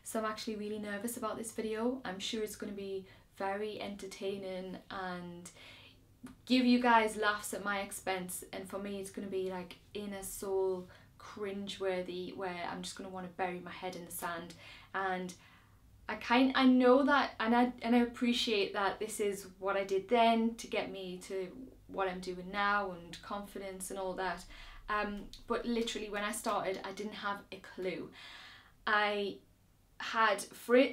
so I'm actually really nervous about this video. I'm sure it's going to be very entertaining and give you guys laughs at my expense, and for me it's going to be like inner soul cringe-worthy, where I'm just going to want to bury my head in the sand. And I know that, and I appreciate that this is what I did then to get me to what I'm doing now and confidence and all that. But literally when I started, I didn't have a clue. I had for a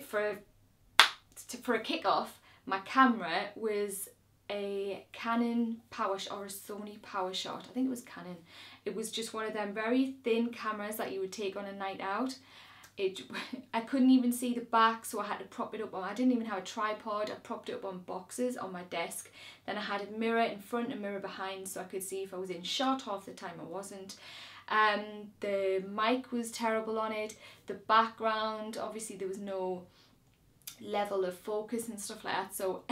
kickoff, my camera was a Canon or a Sony PowerShot. I think it was Canon. It was just one of them very thin cameras that you would take on a night out. I couldn't even see the back, so I had to prop it up on. I didn't even have a tripod. I propped it up on boxes on my desk. Then I had a mirror in front and a mirror behind, so I could see if I was in shot. Half the time I wasn't. The mic was terrible on it. The background, obviously there was no level of focus and stuff like that, so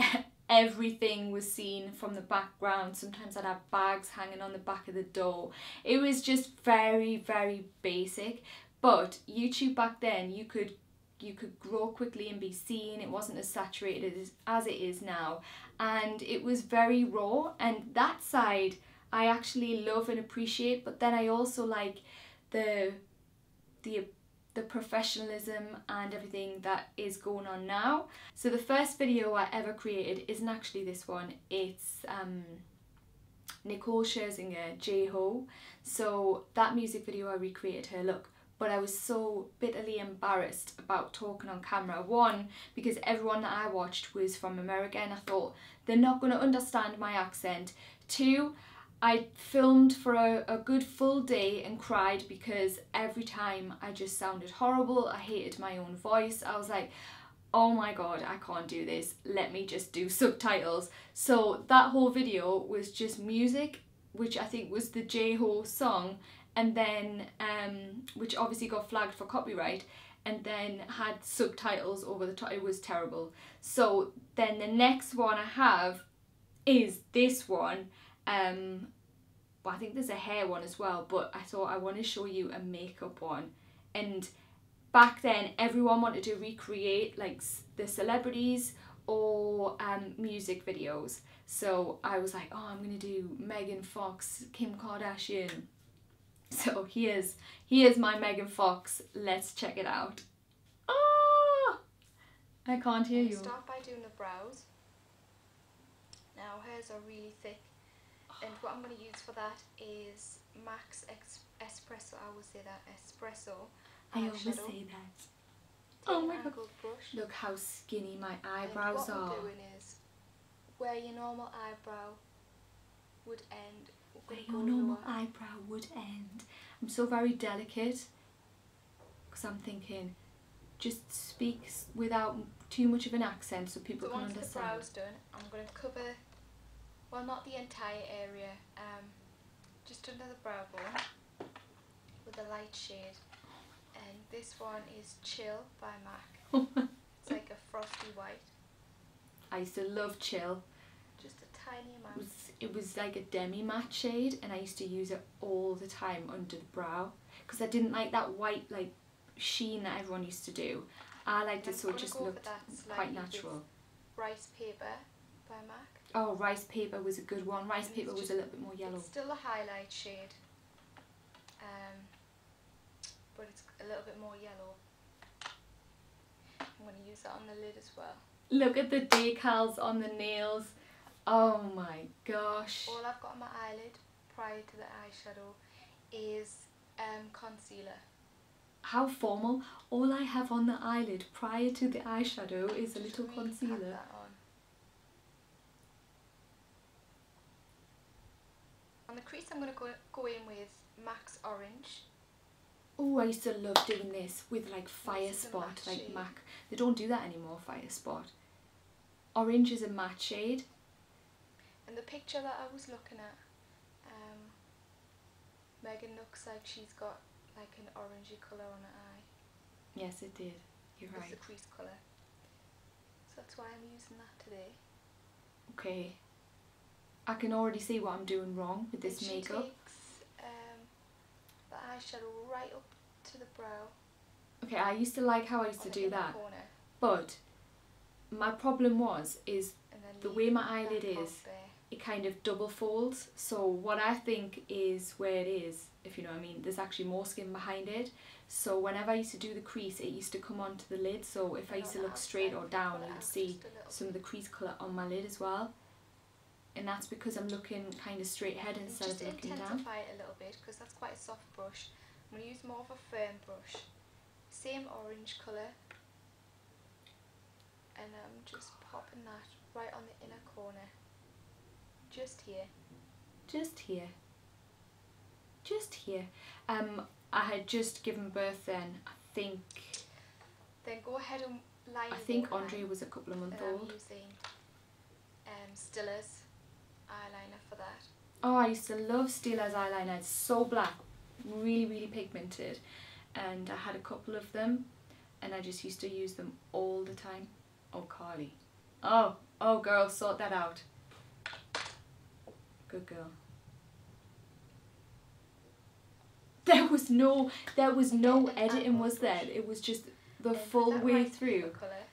everything was seen from the background. Sometimes I'd have bags hanging on the back of the door. It was just very, very basic. But YouTube back then, you could grow quickly and be seen. It wasn't as saturated as it is now, and it was very raw. And that side I actually love and appreciate. But then I also like the professionalism and everything that is going on now. So the first video I ever created isn't actually this one. It's Nicole Scherzinger, J-Ho. So that music video, I recreated her look. But I was so bitterly embarrassed about talking on camera. One, because everyone that I watched was from America and I thought they're not going to understand my accent. Two, I filmed for a good full day and cried because every time I just sounded horrible. I hated my own voice. I was like, oh my god, I can't do this. Let me just do subtitles. So that whole video was just music, which I think was the J-Ho song, and then which obviously got flagged for copyright, and then had subtitles over the top. It was terrible. So then the next one I have is this one. Well, I think there's a hair one as well, but I thought I want to show you a makeup one. And back then everyone wanted to recreate like the celebrities or music videos. So I was like, oh, I'm gonna do Megan Fox, Kim Kardashian. So here's my Megan Fox. Let's check it out. Oh, I can't hear you. Start by doing the brows. Now hers are really thick, and what I'm going to use for that is MAC's Espresso. I always say that, Espresso. I always say that. Oh my god! Brush. Look how skinny my eyebrows are. What we're doing is where your normal eyebrow would end. Where your normal eyebrow would end. I'm so very delicate because I'm thinking just speak without too much of an accent so people can understand. Once the brow's done, I'm going to cover, well, not the entire area, just under the brow bone with a light shade. And this one is Chill by MAC. It's like a frosty white. I used to love Chill. Just a tiny amount. It was like a demi-matte shade, and I used to use it all the time under the brow because I didn't like that white like sheen that everyone used to do. I liked it so it just looked quite natural. Rice Paper by MAC. Oh, Rice Paper was a good one. Rice Paper was a little bit more yellow. It's still a highlight shade, but it's a little bit more yellow. I'm going to use that on the lid as well. Look at the decals on the nails. Oh my gosh. All I've got on my eyelid prior to the eyeshadow is concealer. How formal. All I have on the eyelid prior to the eyeshadow is a little concealer. That on the crease I'm going to go in with MAC's Orange. Oh, I used to love doing this with like Fire Spot, like MAC. They don't do that anymore, Fire Spot. Orange is a matte shade. And the picture that I was looking at, Megan looks like she's got like an orangey colour on her eye. Yes, it did. You're right. It's the crease colour. So that's why I'm using that today. Okay. I can already see what I'm doing wrong with this makeup. She takes the eyeshadow right up to the brow. Okay, I used to like how I used to do that, but my problem is the way my eyelid is, it kind of double folds. So what I think is where it is, if you know what I mean, there's actually more skin behind it. So whenever I used to do the crease, it used to come onto the lid. So if I used to look straight or down, you'd see some of the crease colour on my lid as well. And that's because I'm looking kind of straight ahead instead of looking down. Just intensify it a little bit because that's quite a soft brush. I'm going to use more of a firm brush. Same orange colour. And I'm just popping that right on the inner corner. Just here. Just here. Just here. I had just given birth then, I think. Then go ahead and line. I think Andre was a couple of months old. I'm using Stilla's eyeliner for that. Oh, I used to love Stilla's eyeliner. It's so black, really, really pigmented, and I had a couple of them, and I just used to use them all the time. Oh, Carly. Oh, girl, sort that out. Good girl. There was no editing, was there? It was just the full way through. Colour.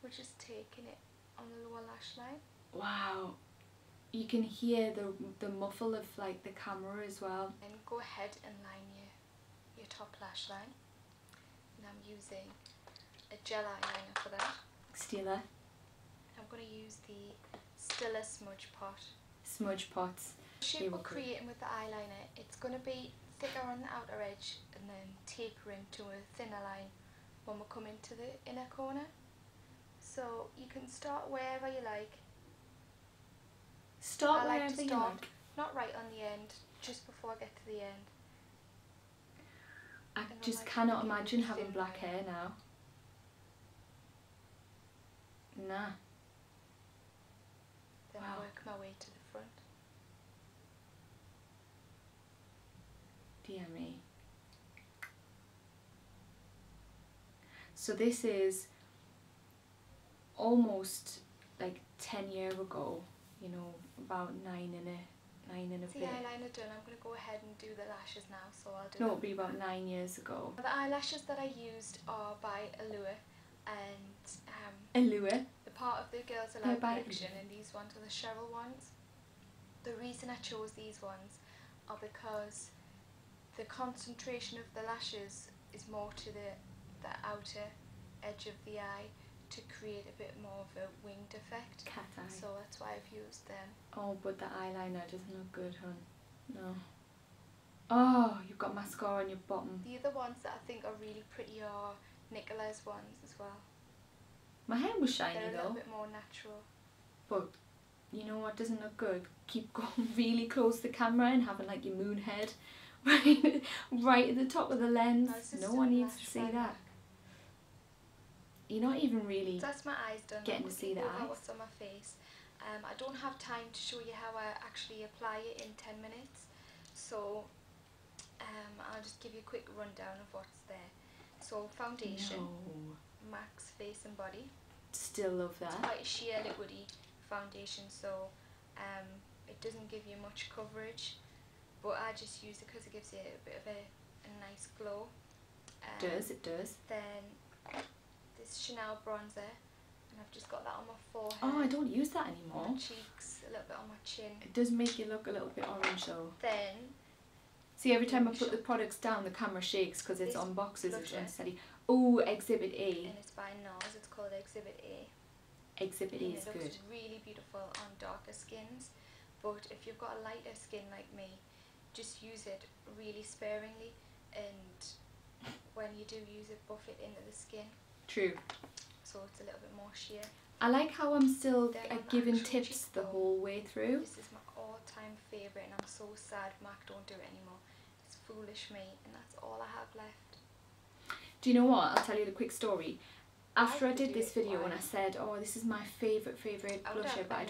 We're just taking it on the lower lash line. Wow. You can hear the muffle of like the camera as well. And go ahead and line your top lash line. And I'm using a gel eyeliner for that. Stila. I'm going to use the Stila Smudge Pot. Smudge Pots. The shape we're creating with the eyeliner, it's going to be thicker on the outer edge and then tapering to a thinner line when we come into the inner corner. So you can start wherever you like. Start wherever you like. Not right on the end, just before I get to the end. I just cannot imagine having black hair now. Nah. Then I work my way to the front. Dear me. So this is almost like 10 years ago, you know, about nine and a bit. The eyeliner done, I'm going to go ahead and do the lashes now, so I'll do. No, it'll be about 9 years ago. The eyelashes that I used are by Allure, and Allure? the part of the Girls Aloud collection, and these ones are the Cheryl ones. The reason I chose these ones are because the concentration of the lashes is more to the outer edge of the eye to create a bit more of a winged effect. Cat eye. So that's why I've used them. Oh, but the eyeliner doesn't look good, hon. No. Oh, you've got mascara on your bottom. The other ones that I think are really pretty are Nicola's ones as well. My hair was shiny though. They're a little bit more natural. But you know what doesn't look good? Keep going really close to the camera and having like your moon head right at the top of the lens. No one needs to see that. You're not even really that's my eyes done. Getting to see the eyes. What's on my face. I don't have time to show you how I actually apply it in 10 minutes. So I'll just give you a quick rundown of what's there. So foundation, Max Face and Body. Still love that. It's quite a sheer liquidy foundation, so it doesn't give you much coverage, but I just use it because it gives you a bit of a nice glow. It does. Then this Chanel bronzer, and I've just got that on my forehead. Oh, I don't use that anymore. On my cheeks, a little bit on my chin. It does make you look a little bit orange though. Then see, every time I put the products down, the camera shakes because it's on boxes, it's unsteady. Oh, Exhibit A. And it's by NARS, it's called Exhibit A. Exhibit A is good. It looks really beautiful on darker skins, but if you've got a lighter skin like me, just use it really sparingly, and when you do use it, buff it into the skin. True. So it's a little bit more sheer. I like how I'm still giving tips the whole way through. This is my all-time favourite, and I'm so sad Mac don't do it anymore. It's foolish me, and that's all I have left. Do you know what? I'll tell you the quick story. After I did this video and I said, oh, this is my favourite blusher, but I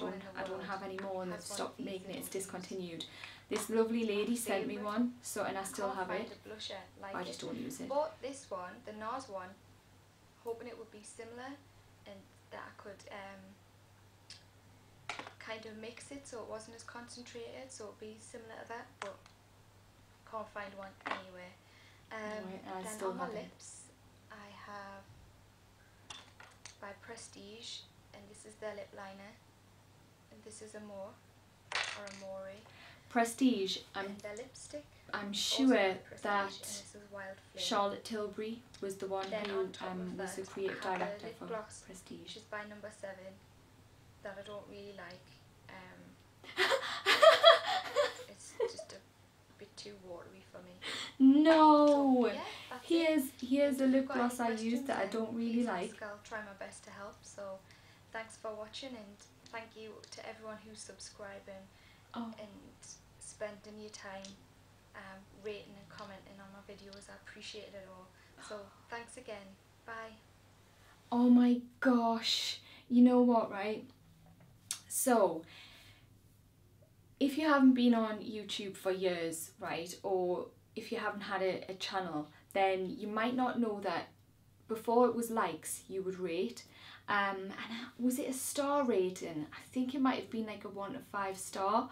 don't have any more, and they've stopped making it, it's discontinued. This lovely lady sent me one, so and I still have it. I just don't use it. Bought this one, the NARS one, hoping it would be similar and that I could kind of mix it so it wasn't as concentrated, so it'd be similar to that, but can't find one anywhere. Then on my lips, have by Prestige, and this is their lip liner, and this is Amore or Amore. Prestige. And their lipstick. I'm sure that this is Wild Flame. Charlotte Tilbury was the one then who was the creative director for gloss, Prestige. which is by Number 7, that I don't really like. It's just a bit too watery for me. No! So, yeah, here's a lip gloss I use that I don't really like. I'll try my best to help. So thanks for watching, and thank you to everyone who's subscribing and spending your time rating and commenting on my videos. I appreciate it all. So thanks again. Bye. Oh my gosh. You know what, right? So if you haven't been on YouTube for years, right, or if you haven't had a channel, then you might not know that before it was likes, you would rate. And was it a star rating? I think it might have been like a 1 to 5 star.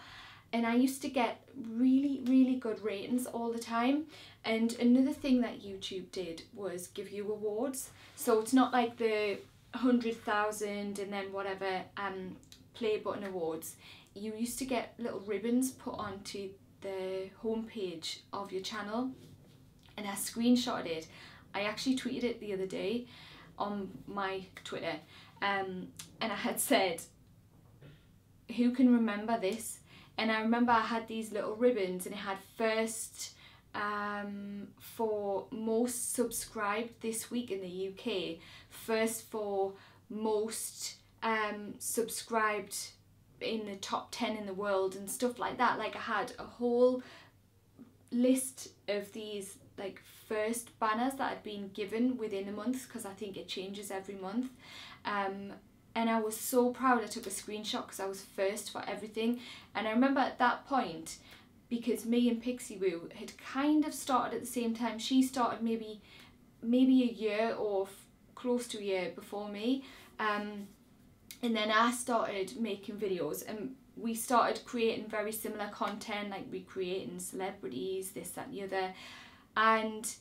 And I used to get really, really good ratings all the time. And another thing that YouTube did was give you awards. So it's not like the 100,000 and then whatever play button awards. You used to get little ribbons put onto the homepage of your channel. And I screenshotted it. I actually tweeted it the other day on my Twitter. And I had said, who can remember this? And I remember I had these little ribbons, and it had first for most subscribed this week in the UK, first for most subscribed in the top 10 in the world and stuff like that. Like I had a whole list of these like first banners that had been given within a month, because I think it changes every month. And I was so proud. I took a screenshot because I was first for everything. And I remember at that point, because me and Pixie Woo had kind of started at the same time. She started maybe a year or close to a year before me. And then I started making videos, and we started creating very similar content, like recreating celebrities, this, that and the other. And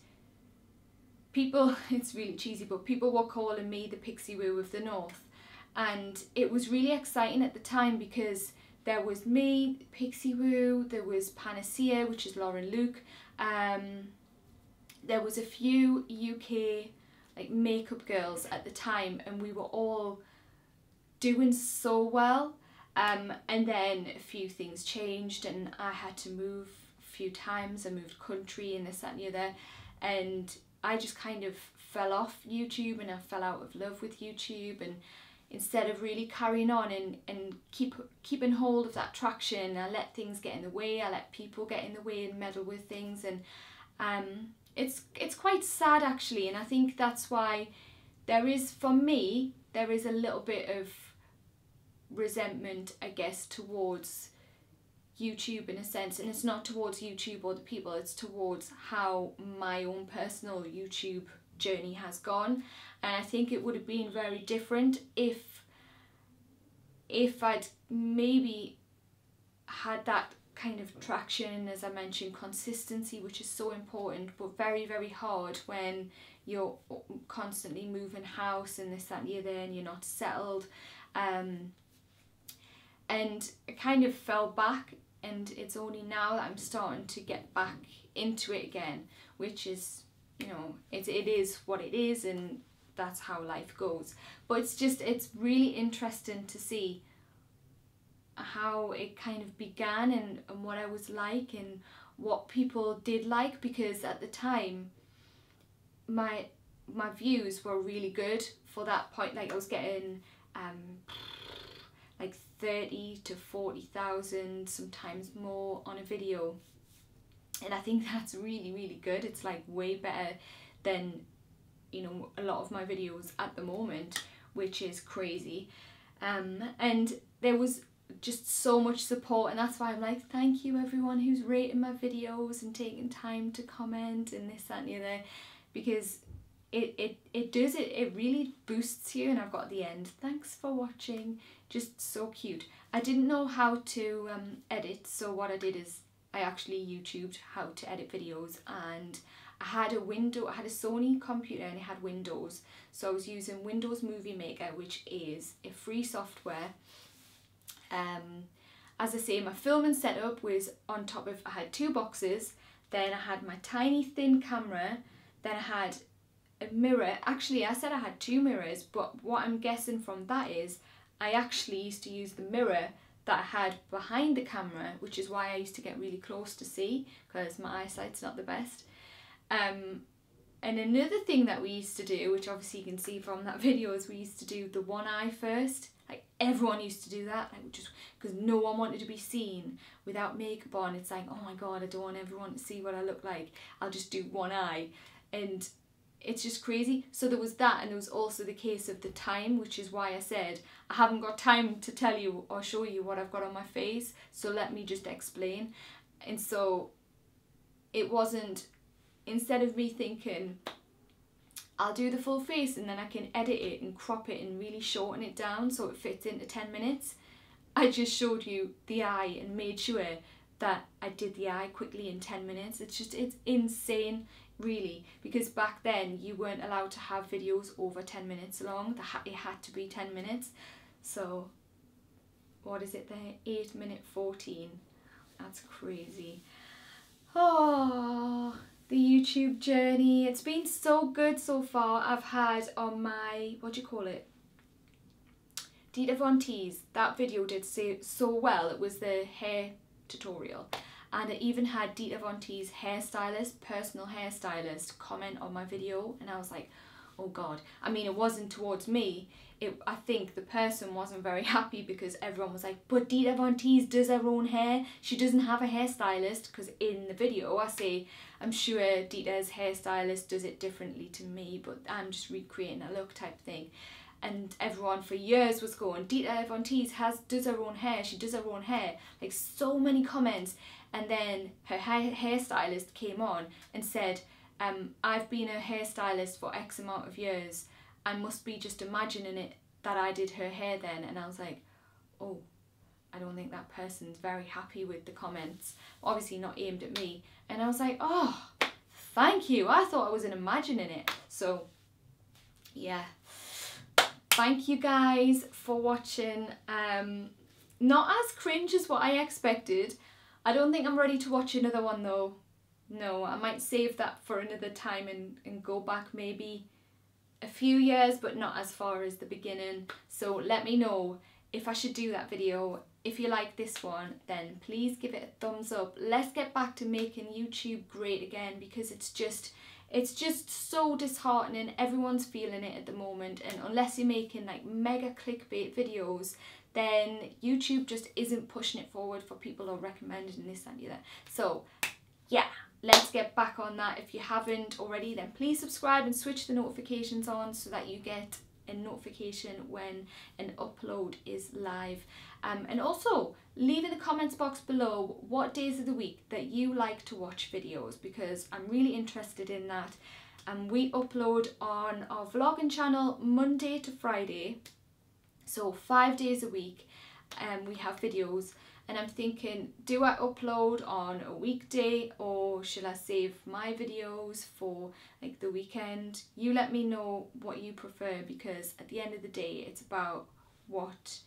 people, it's really cheesy, but people were calling me the Pixie Woo of the North. And it was really exciting at the time, because there was me, Pixie Woo, there was Panacea, which is Lauren Luke, there was a few UK like makeup girls at the time, and we were all doing so well. And then a few things changed, and I had to move a few times. I moved country and this, that and the other, and I just kind of fell off YouTube, and I fell out of love with YouTube. And instead of really carrying on and keeping hold of that traction, I let things get in the way. I let people get in the way and meddle with things, and it's quite sad actually. And I think that's why for me there is a little bit of resentment, I guess, towards YouTube in a sense. And it's not towards YouTube or the people, it's towards how my own personal YouTube journey has gone. And I think it would have been very different if I'd maybe had that kind of traction, as I mentioned, consistency, which is so important, but very, very hard when you're constantly moving house and this, that and the other, and you're not settled. And I kind of fell back, and it's only now that I'm starting to get back into it again, which is, you know, it is what it is, and that's how life goes. But it's really interesting to see how it kind of began, and what I was like, and what people did like, because at the time my views were really good for that point. Like I was getting like 30 to 40,000, sometimes more on a video, and I think that's really, really good. It's like way better than, you know, a lot of my videos at the moment, which is crazy. And there was just so much support, and that's why I'm like, thank you everyone who's rating my videos and taking time to comment and this, that and the other, because it really boosts you. And I've got the end, thanks for watching, just so cute. I didn't know how to edit, so what I did is I actually YouTubed how to edit videos, and I had a Sony computer and it had Windows. So I was using Windows Movie Maker, which is a free software. As I say, my filming setup was on top of, I had 2 boxes, then I had my tiny thin camera, then I had a mirror. Actually, I said I had 2 mirrors, but what I'm guessing from that is I actually used to use the mirror that I had behind the camera, which is why I used to get really close to see, because my eyesight's not the best. And another thing that we used to do, which obviously you can see from that video, is we used to do the one eye first. Like everyone used to do that, like just because no one wanted to be seen without makeup on. It's like, oh my god, I don't want everyone to see what I look like. I'll just do one eye, and it's just crazy. So there was that, and there was also the case of the time, which is why I said I haven't got time to tell you or show you what I've got on my face. So let me just explain. And so it wasn't, instead of me thinking I'll do the full face and then I can edit it and crop it and really shorten it down so it fits into 10 minutes. I just showed you the eye and made sure that I did the eye quickly in 10 minutes. It's insane, really, because back then you weren't allowed to have videos over 10 minutes long. It had to be 10 minutes. So what is it there? 8:14. That's crazy. Oh, the YouTube journey. It's been so good so far. I've had on my, what do you call it? Dita Von Teese. That video did so well. It was the hair tutorial. And I even had Dita Von Teese hairstylist, personal hairstylist, comment on my video. And I was like, oh God. I mean, it wasn't towards me. I think the person wasn't very happy because everyone was like, but Dita Von Teese does her own hair. She doesn't have a hairstylist, because in the video I say, I'm sure Dita's hairstylist does it differently to me, but I'm just recreating a look type thing. And everyone for years was going, Dita Von Teese does her own hair, she does her own hair. Like, so many comments. And then her hairstylist came on and said, I've been a hairstylist for X amount of years. I must be just imagining it that I did her hair then. And I was like, oh, I don't think that person's very happy with the comments. Obviously not aimed at me. And I was like, oh, thank you. I thought I wasn't imagining it. So, yeah. Thank you guys for watching. Not as cringe as what I expected. I don't think I'm ready to watch another one though. No, I might save that for another time and go back maybe a few years, but not as far as the beginning. So let me know if I should do that video. If you like this one, then please give it a thumbs up. Let's get back to making YouTube great again, because it's just so disheartening. Everyone's feeling it at the moment, and unless you're making like mega clickbait videos, then YouTube just isn't pushing it forward for people or recommending this and that. So yeah, let's get back on that. If you haven't already, then please subscribe and switch the notifications on so that you get a notification when an upload is live. And also leave in the comments box below what days of the week that you like to watch videos, because I'm really interested in that. And we upload on our vlogging channel Monday to Friday, so 5 days a week, and we have videos. And I'm thinking, do I upload on a weekday, or should I save my videos for like the weekend? You let me know what you prefer, because at the end of the day, it's about what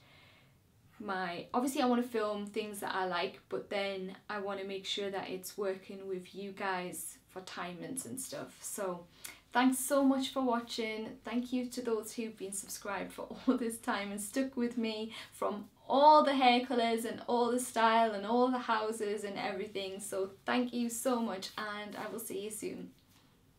obviously I want to film things that I like, but then I want to make sure that it's working with you guys for timings and stuff. So thanks so much for watching. Thank you to those who've been subscribed for all this time and stuck with me from all the hair colours and all the style and all the houses and everything. So thank you so much, and I will see you soon.